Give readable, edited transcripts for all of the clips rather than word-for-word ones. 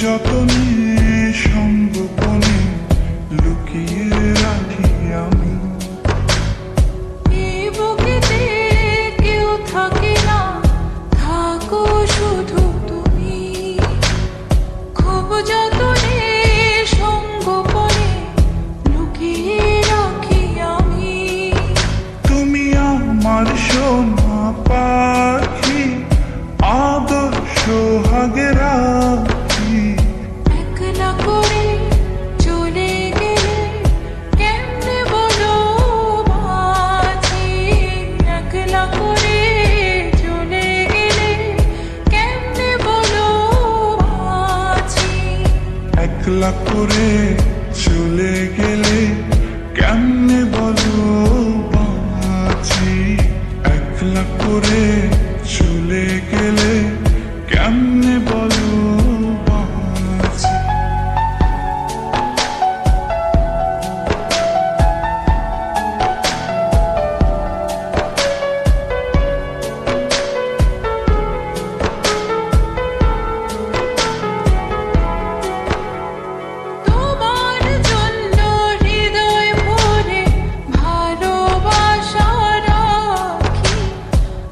যতনে সংগোপনে লুকিয়ে রাখি আমি। এই বুকেতে কেউ থাকে না, থাকো শুধু তুমি। খুব যতনে সংগোপনে লুকিয়ে রাখি আমি। তুমি আমার সোনা পাখি, আদর্শ হাগে রাখি। একলা করে চলে গেলে কেমনে বলো বাঁচি। একলা করে চলে গেলে কেমনে বলো বাঁচি। একলা করে চলে গেলে কেমনে বলো বাঁচি। একলা করে চলে গেলে কেমনে বলো বাঁচি। তোমার জন্য হৃদয় ভরে ভালোবাসা রাখি।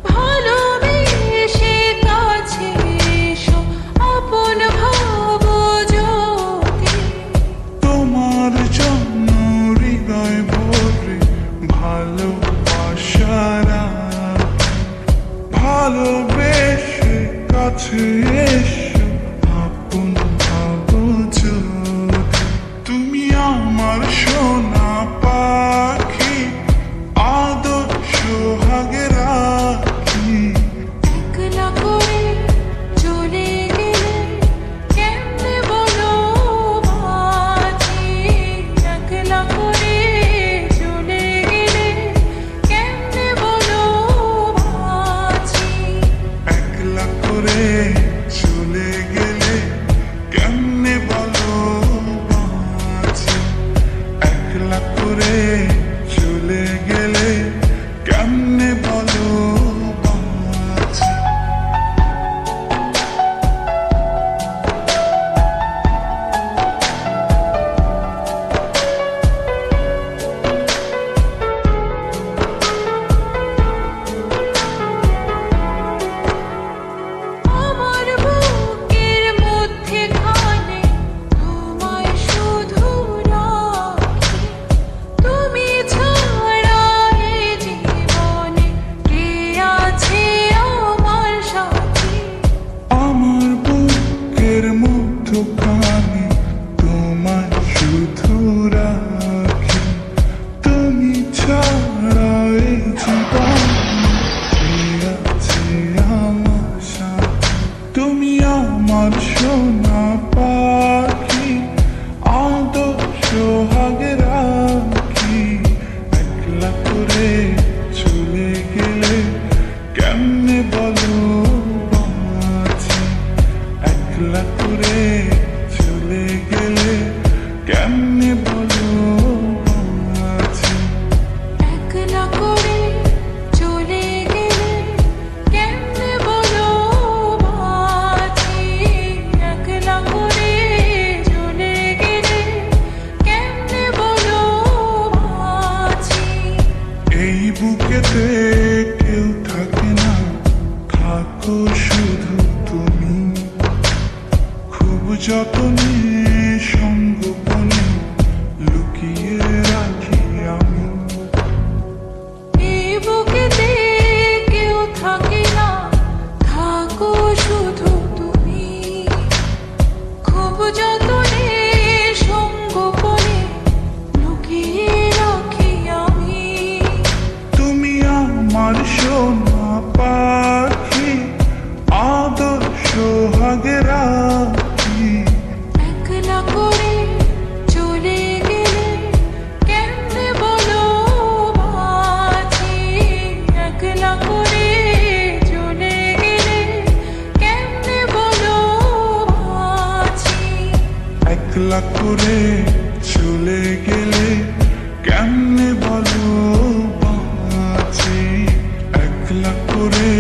ভালোবেসে কাছে এসো, আপন ভাবো যদি। তোমার জন্য হৃদয় ভরে ভালোবাসা রাখি। ভালোবেসে কাছে এসো, আপন ভাবো যদি। তুমি আমার সোনা পাখি, আদর্শ হাগে রাখি। একলা করে চলে গেলে কেমনে বলো বাঁচি। একলা করে চলে গেলে কেমনে বলো বাঁচি। একলা করে চলে গেলে কেমনে বলো বাঁচি। একলা করে চলে গেলে কেমনে বলো বাঁচি। আমার বুকের মধ্যে খানে তোমায় শুধু রাখি। তুমি ছাড়া এই জীবনে কে আছে আমার সাথী। আমার বুকের মধ্যখানে তোমায় শুধু রাখি। তুমি ছাড়া এই জীবনে কে আছে আমার সাথী। তুমি আমার সোনা পাখি, আদর্শ হাগে রাখি। একলা করে চলে গেলে কেমনে বলো বাঁচি। একলা করে চলে গেলে কেমনে বলো বাঁচি। একলা করে চলে গেলে কেমনে বলো বাঁচি। একলা করে চলে গেলে কেমনে বলো বাঁচি। এই বুকেতে কেউ থাকে না, থাকো শুধু তুমি। খুব যতনে সংগোপনে লুকিয়ে রাখি আমি। এই বুকেতে কেউ থাকে না, থাকো শুধু তুমি। খুব যতনে সংগোপনে লুকিয়ে রাখি আমি। তুমি আমার সোনা পাখি, আদর্শ হাগে রাখি। একলা করে চলে গেলে কেমনে বলো বাঁচি। একলা করে চলে গেলে কেমনে বলো বাঁচি। একলা করে চলে গেলে কেমনে বলো বাঁচি। একলা করে